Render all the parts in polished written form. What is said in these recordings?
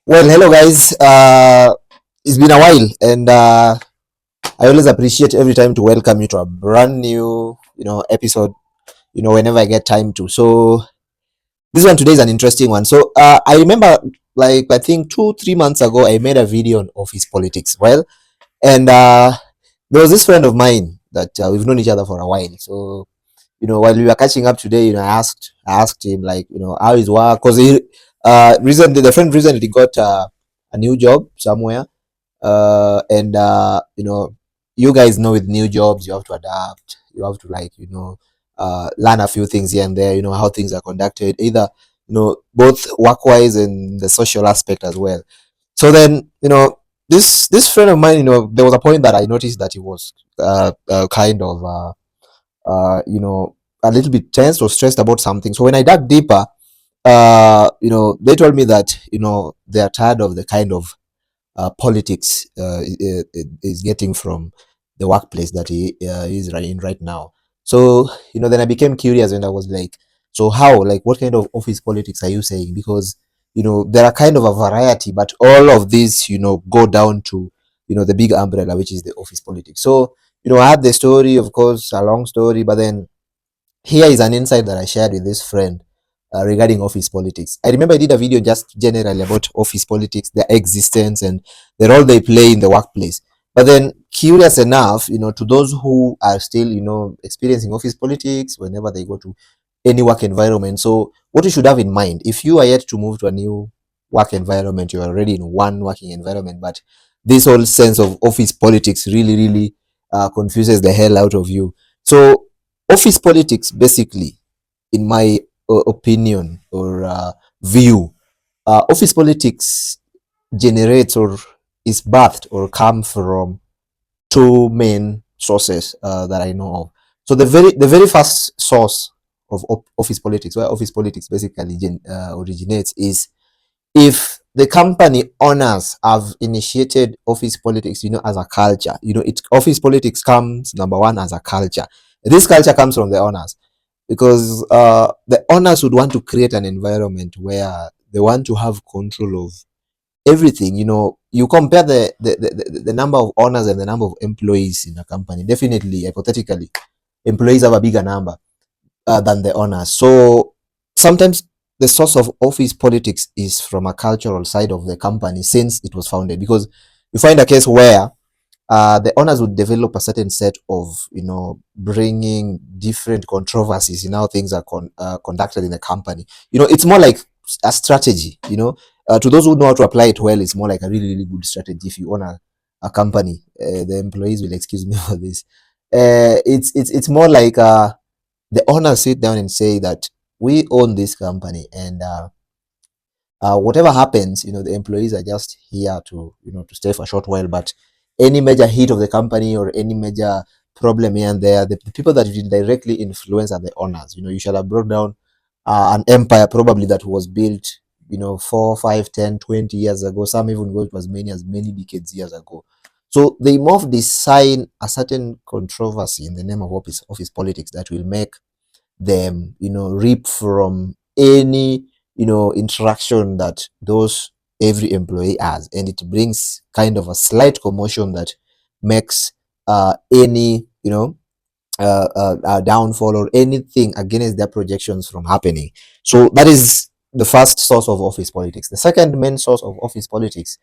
Well, hello guys. It's been a while, and I always appreciate every time to welcome you to a brand new, episode. Whenever I get time to. So this one today is an interesting one. So I remember, like I think 2 3 months ago, I made a video on office politics. Well, and there was this friend of mine that we've known each other for a while. So while we were catching up today, I asked him like, how his work, because he recently the friend recently got a new job somewhere, and you guys know, with new jobs you have to adapt, you have to, like, learn a few things here and there, how things are conducted, either both work wise and the social aspect as well. So then, this friend of mine, there was a point that I noticed that he was kind of a little bit tense or stressed about something. So when I dug deeper, they told me that they are tired of the kind of politics is getting from the workplace that he is in right now. So then I became curious, and I was like, so how, like, what kind of office politics are you saying? Because there are kind of a variety, but all of these go down to the big umbrella, which is the office politics. So I had the story, of course, a long story, but then here is an insight that I shared with this friend regarding office politics. I remember I did a video just generally about office politics, their existence, and the role they play in the workplace. But then, curious enough, to those who are still, experiencing office politics whenever they go to any work environment. So, what you should have in mind, if you are yet to move to a new work environment, you're already in one working environment, but this whole sense of office politics really, really confuses the hell out of you. So, office politics, basically, in my opinion or view, office politics generates or is birthed or come from two main sources that I know of. So the very first source of office politics, where office politics basically originates, is if the company owners have initiated office politics, as a culture. Office politics comes number one as a culture. This culture comes from the owners, because the owners would want to create an environment where they want to have control of everything. You compare the number of owners and the number of employees in a company. Definitely, hypothetically, employees have a bigger number than the owners. So sometimes the source of office politics is from a cultural side of the company since it was founded, because you find a case where the owners would develop a certain set of, bringing different controversies in how things are conducted in the company. It's more like a strategy. To those who know how to apply it well, it's more like a really, really good strategy. If you own a company, the employees will excuse me for this. It's more like the owners sit down and say that we own this company, and whatever happens, the employees are just here to to stay for a short while. But any major hit of the company or any major problem here and there, the people that will directly influence are the owners. You shall have brought down an empire probably that was built 4 5 10 20 years ago. Some even go as many decades years ago. So they must design a certain controversy in the name of office politics that will make them reap from any interaction that those every employee has, and it brings kind of a slight commotion that makes any downfall or anything against their projections from happening. So that is the first source of office politics. The second main source of office politics,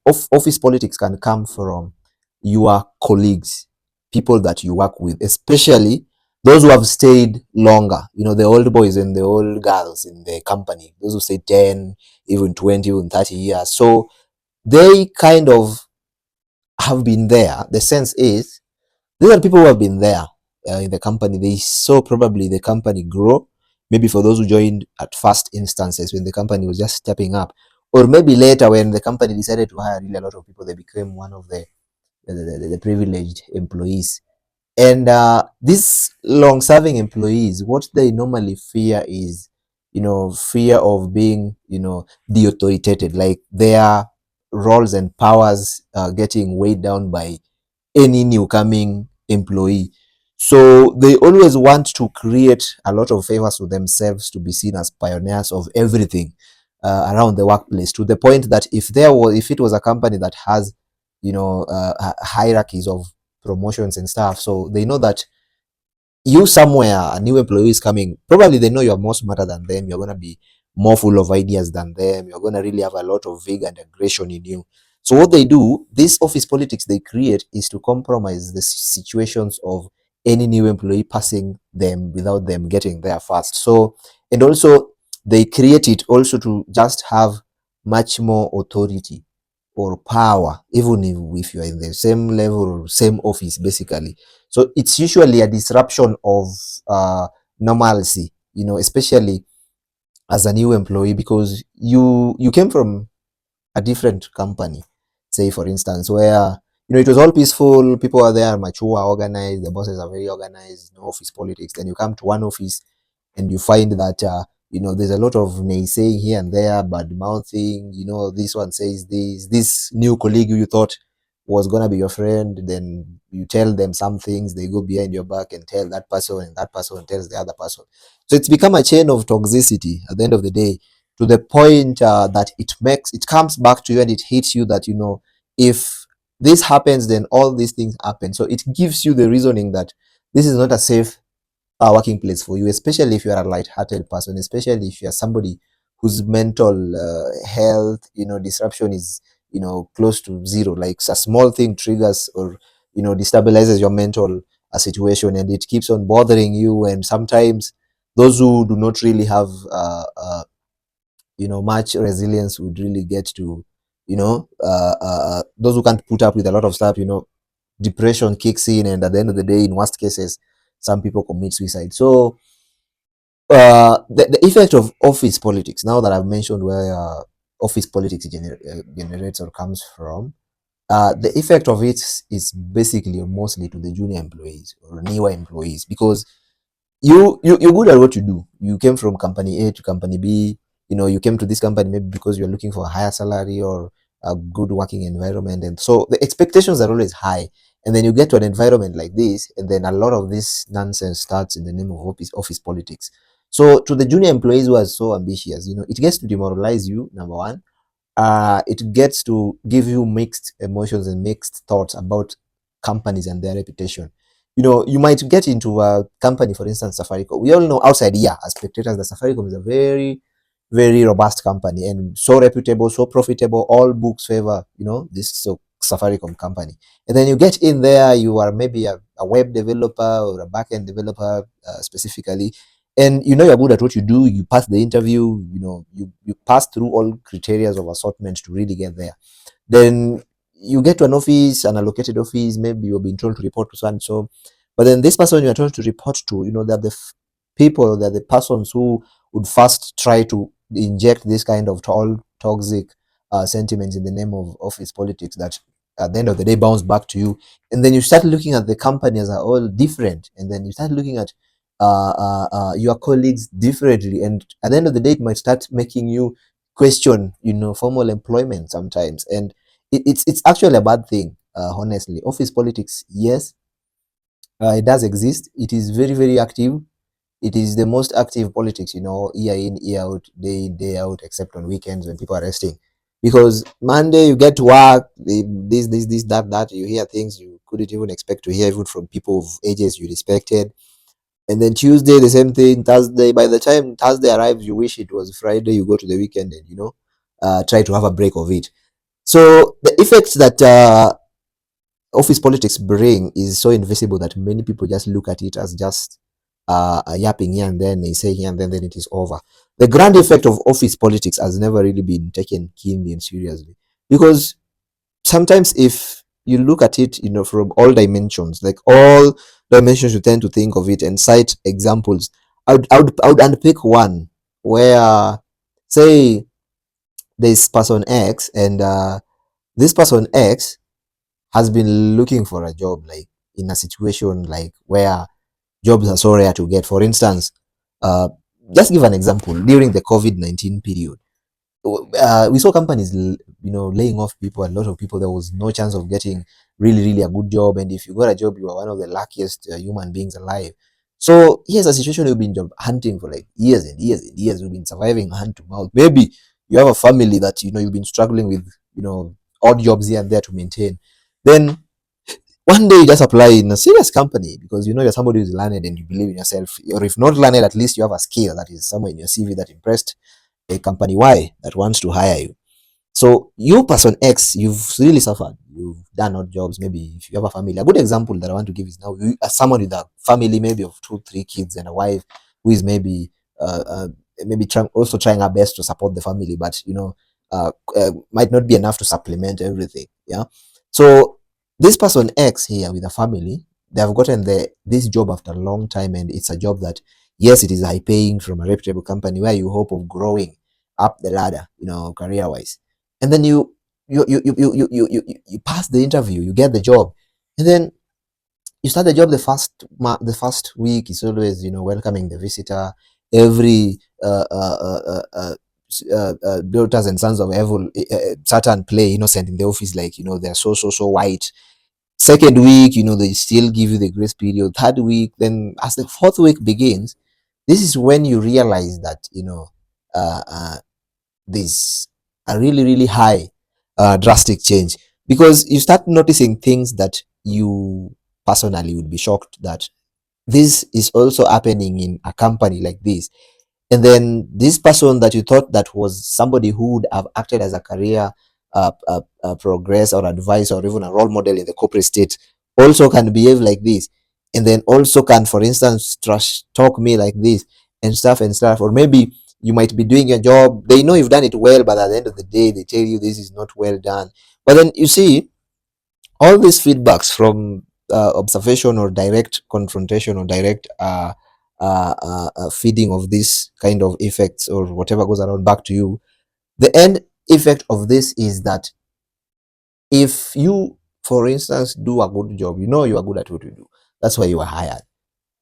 office politics can come from your colleagues, people that you work with, especially those who have stayed longer, the old boys and the old girls in the company, those who stay 10, even 20, even 30 years. So they kind of have been there. The sense is, these are people who have been there in the company. They saw probably the company grow. Maybe for those who joined at first instances when the company was just stepping up, or maybe later when the company decided to hire really a lot of people, they became one of the privileged employees. And these long-serving employees, what they normally fear is, fear of being, deauthoritated, like their roles and powers getting weighed down by any new coming employee. So they always want to create a lot of favors for themselves to be seen as pioneers of everything. around the workplace, to the point that if it was a company that has, hierarchies of promotions and stuff, so they know that you somewhere, a new employee is coming, probably they know you're more smarter than them, you're going to be more full of ideas than them, you're going to really have a lot of vigor and aggression in you. So what they do, this office politics they create, is to compromise the situations of any new employee passing them without them getting there first. So, and also they create it also to just have much more authority or power, even if you are in the same level or same office, basically. So it's usually a disruption of normalcy, especially as a new employee, because you came from a different company, say for instance, where it was all peaceful, people are there, mature, organized, the bosses are very organized, no office politics. Then you come to one office and you find that there's a lot of naysaying here and there, bad mouthing. This one says this new colleague you thought was gonna be your friend, then you tell them some things, they go behind your back and tell that person, and that person tells the other person. So it's become a chain of toxicity at the end of the day, to the point that it comes back to you and it hits you that if this happens, then all these things happen. So it gives you the reasoning that this is not a safe working place for you, especially if you are a light-hearted person, especially if you are somebody whose mental health, disruption is, close to zero. Like a small thing triggers or, destabilizes your mental situation, and it keeps on bothering you. And sometimes those who do not really have, much resilience would really get to, those who can't put up with a lot of stuff, depression kicks in, and at the end of the day, in worst cases, some people commit suicide. So the effect of office politics, now that I've mentioned where office politics generates or comes from, the effect of it is basically or mostly to the junior employees or newer employees, because you're good at what you do. You came from company A to company B. You came to this company maybe because you're looking for a higher salary or a good working environment, and so the expectations are always high. And then you get to an environment like this, and then a lot of this nonsense starts in the name of office politics. So to the junior employees who are so ambitious, it gets to demoralize you, number one. It gets to give you mixed emotions and mixed thoughts about companies and their reputation. You might get into a company, for instance, Safaricom. We all know outside here as spectators that Safaricom is a very, very robust company and so reputable, so profitable. All books favor, this so Safaricom company. And then you get in there, you are maybe a web developer or a backend developer specifically, and you're good at what you do, you pass the interview, you pass through all criteria of assortment to really get there. Then you get to an office, an allocated office, maybe you've been told to report to so and so, but then this person you're told to report to, they're the people, they're the persons who would first try to inject this kind of all toxic sentiments in the name of office politics that at the end of the day bounce back to you. And then you start looking at the company as a whole different, and then you start looking at your colleagues differently, and at the end of the day it might start making you question formal employment sometimes. And it's actually a bad thing, honestly. Office politics, yes, it does exist. It is very, very active. It is the most active politics, year in, year out, day in, day out, except on weekends when people are resting. Because Monday you get to work, this, that, you hear things you couldn't even expect to hear, even from people of ages you respected. And then Tuesday, the same thing. Thursday, by the time Thursday arrives, you wish it was Friday. You go to the weekend and, try to have a break of it. So the effects that office politics bring is so invisible that many people just look at it as just a yapping here and then, they say here and then it is over. The grand effect of office politics has never really been taken keenly and seriously, because sometimes if you look at it, from all dimensions, like all dimensions, you tend to think of it and cite examples. I would unpick one where, say, there's person X, and this person X has been looking for a job, like in a situation like where jobs are so rare to get. For instance, uh, just give an example. During the COVID-19 period, we saw companies, laying off people, a lot of people. There was no chance of getting really, really a good job. And if you got a job, you are one of the luckiest human beings alive. So here's a situation we've been job hunting for like years and years and years. We've been surviving hand to mouth. Maybe you have a family that you've been struggling with, odd jobs here and there to maintain, then one day you just apply in a serious company because you're somebody who's learned and you believe in yourself, or if not learned, at least you have a skill that is somewhere in your CV that impressed a company Y that wants to hire you. So you, person X, you've really suffered. You've done odd jobs. Maybe if you have a family, a good example that I want to give is now you as someone with a family, maybe of 2, 3 kids and a wife who is maybe also trying her best to support the family, but might not be enough to supplement everything. Yeah. So this person X here with a family, they have gotten this job after a long time, and it's a job that, yes, it is high paying from a reputable company where you hope of growing up the ladder, career wise, and then you pass the interview, you get the job, and then you start the job. The first week is always welcoming the visitor. Every daughters and sons of evil Satan play innocent in the office, like they're so white. Second week, they still give you the grace period. Third week, then as the fourth week begins, this is when you realize that uh, uh, there's a really, really high drastic change, because you start noticing things that you personally would be shocked that this is also happening in a company like this. And then this person that you thought that was somebody who would have acted as a career progress or advice or even a role model in the corporate state also can behave like this, and then also can, for instance, trash talk me like this and stuff. Or maybe you might be doing your job, they know you've done it well, but at the end of the day they tell you this is not well done. But then you see all these feedbacks from observation or direct confrontation or direct feeding of this kind of effects or whatever goes around back to you. The end effect of this is that if you, for instance, do a good job, you are good at what you do. That's why you are hired.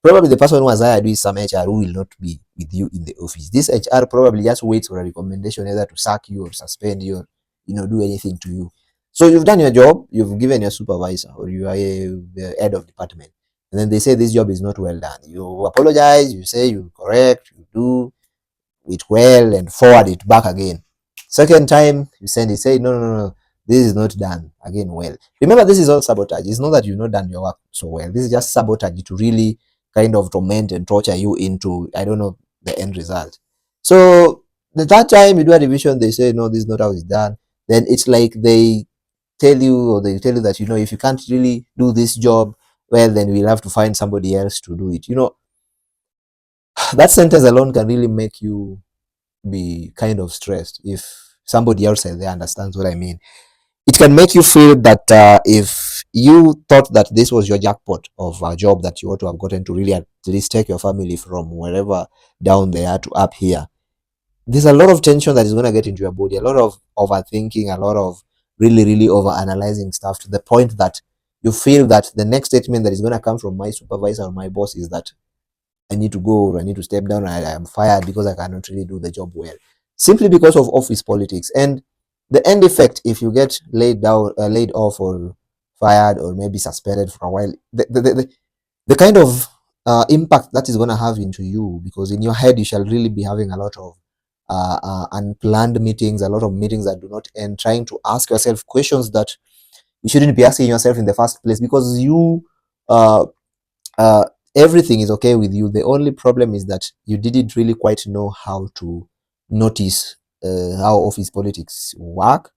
Probably the person who has hired you is some HR who will not be with you in the office. This HR probably just waits for a recommendation either to sack you or suspend you or do anything to you. So you've done your job, you've given your supervisor or you are the head of department, and then they say this job is not well done. You apologize, you say you correct, you do it well and forward it back again. Second time you send it, say no, this is not done again well. Remember, this is all sabotage. It's not that you've not done your work so well. This is just sabotage to really kind of torment and torture you into, I don't know, the end result. So the third time you do a revision, they say no, this is not how it's done. Then it's like they tell you that if you can't really do this job well, then we'll have to find somebody else to do it. That sentence alone can really make you be kind of stressed if somebody outside there understands what I mean. It can make you feel that if you thought that this was your jackpot of a job that you ought to have gotten to really at least take your family from wherever down there to up here, there's a lot of tension that is going to get into your body, a lot of overthinking, a lot of really, really over analyzing stuff to the point that you feel that the next statement that is going to come from my supervisor or my boss is that I need to go or I need to step down. I am fired because I cannot really do the job well, simply because of office politics. And the end effect, if you get laid off, or fired, or maybe suspended for a while, the kind of impact that is going to have into you, because in your head you shall really be having a lot of unplanned meetings, a lot of meetings that do not end, trying to ask yourself questions that you shouldn't be asking yourself in the first place, because uh, uh, everything is okay with you. The only problem is that you didn't really quite know how to notice how office politics work,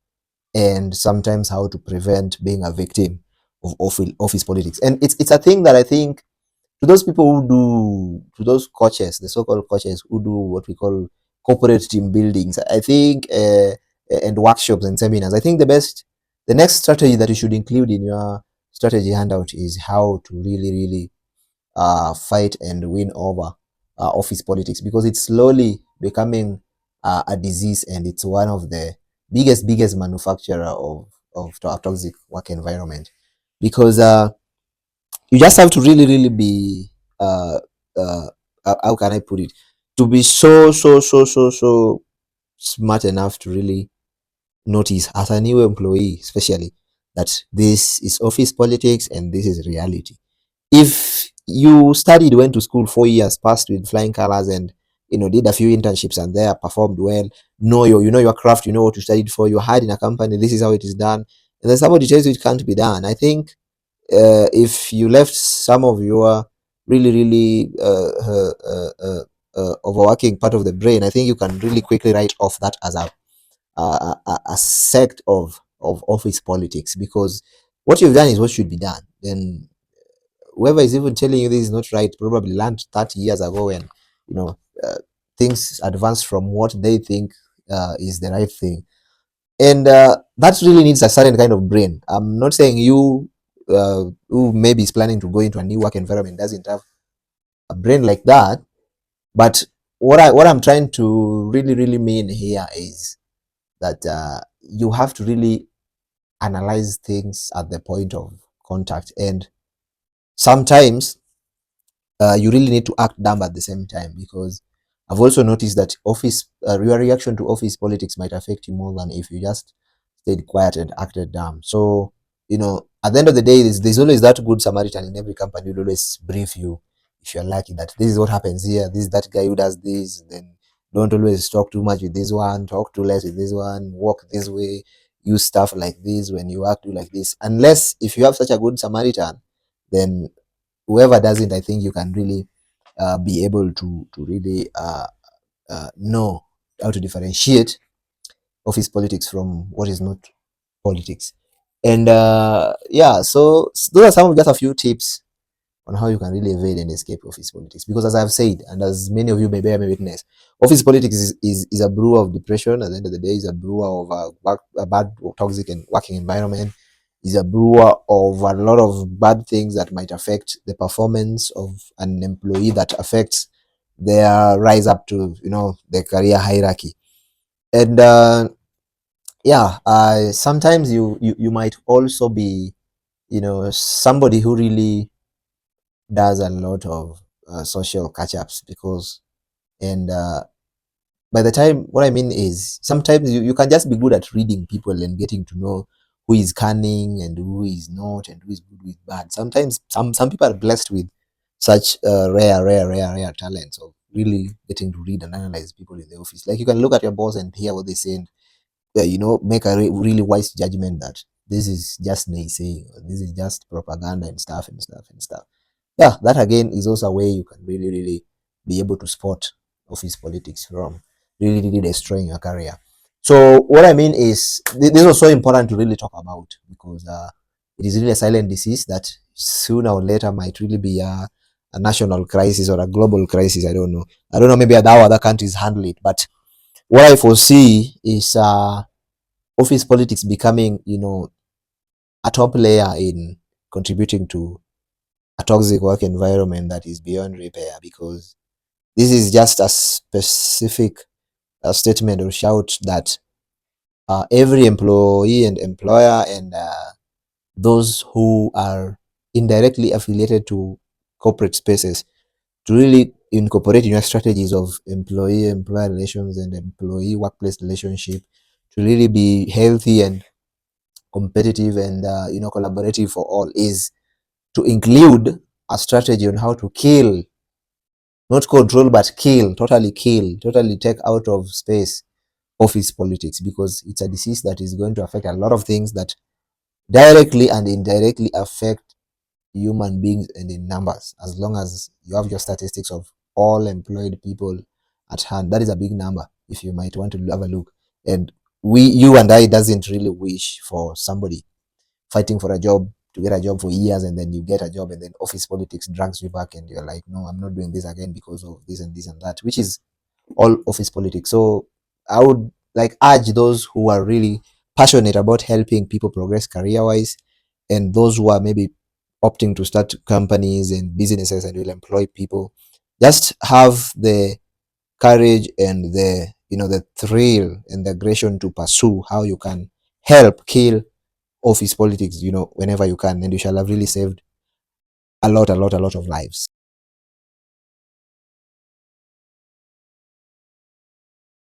and sometimes how to prevent being a victim of office politics. And it's a thing that I think, to those people who do, to those coaches, the so-called coaches who do what we call corporate team buildings, I think, and workshops and seminars, I think the next strategy that you should include in your strategy handout is how to really, really fight and win over office politics, because it's slowly becoming a disease, and it's one of the biggest manufacturer of toxic work environment. Because you just have to really, really be uh, uh, how can I put it, to be so smart enough to really notice as a new employee, especially, that this is office politics and this is reality. If you studied, went to school 4 years, passed with flying colors, and did a few internships and there, performed well, you know your craft, you know what you studied for, you're hired in a company, this is how it is done, and then somebody tells you it can't be done. I think if you left some of your really, really overworking part of the brain, I think you can really quickly write off that as a sect of office politics, because what you've done is what should be done. Then whoever is even telling you this is not right probably learned 30 years ago when you know uh, things advanced from what they think is the right thing, and that really needs a certain kind of brain. I'm not saying you who maybe is planning to go into a new work environment doesn't have a brain like that, but what I'm trying to really, really mean here is that you have to really analyze things at the point of contact, and sometimes you really need to act dumb at the same time, because I've also noticed that your reaction to office politics might affect you more than if you just stayed quiet and acted dumb. So, at the end of the day, there's always that good Samaritan in every company who will always brief you if you're lucky that this is what happens here. This is that guy who does this. Then don't always talk too much with this one, talk too less with this one, walk this way, use stuff like this when you act like this. Unless if you have such a good Samaritan, then whoever doesn't, I think you can really be able to really know how to differentiate office politics from what is not politics. And yeah, so those are some of just a few tips on how you can really evade and escape office politics. Because as I've said, and as many of you may bear me witness, office politics is a brew of depression. At the end of the day, is a brewer of a bad, toxic, and working environment. Is a brewer of a lot of bad things that might affect the performance of an employee, that affects their rise up to the career hierarchy. And yeah, sometimes you might also be somebody who really does a lot of social catch-ups, because and by the time, what I mean is, sometimes you can just be good at reading people and getting to know who is cunning and who is not, and who is good with bad. Sometimes some people are blessed with such rare talents of really getting to read and analyze people in the office. Like, you can look at your boss and hear what they say, and make a really wise judgment that this is just naysaying, or this is just propaganda and stuff and stuff and stuff. Yeah, that again is also a way you can really, really be able to spot office politics from really, really destroying your career. So what I mean is, this is so important to really talk about, because it is really a silent disease that sooner or later might really be a national crisis or a global crisis. I don't know. Maybe how other countries handle it, but what I foresee is office politics becoming, a top layer in contributing to a toxic work environment that is beyond repair, because this is just a specific statement or shout that every employee and employer and those who are indirectly affiliated to corporate spaces, to really incorporate in your strategies of employee-employer relations and employee-workplace relationship, to really be healthy and competitive and collaborative for all, is to include a strategy on how to kill, not control, but kill, totally take out of space office politics, because it's a disease that is going to affect a lot of things that directly and indirectly affect human beings and in numbers. As long as you have your statistics of all employed people at hand, that is a big number if you might want to have a look. And you and I doesn't really wish for somebody fighting for a job to get a job for years, and then you get a job, and then office politics drags you back, and you're like, no, I'm not doing this again because of this and this and that, which is all office politics. So I would like urge those who are really passionate about helping people progress career wise, and those who are maybe opting to start companies and businesses and will employ people, just have the courage and the thrill and the aggression to pursue how you can help kill office politics, whenever you can, and you shall have really saved a lot of lives.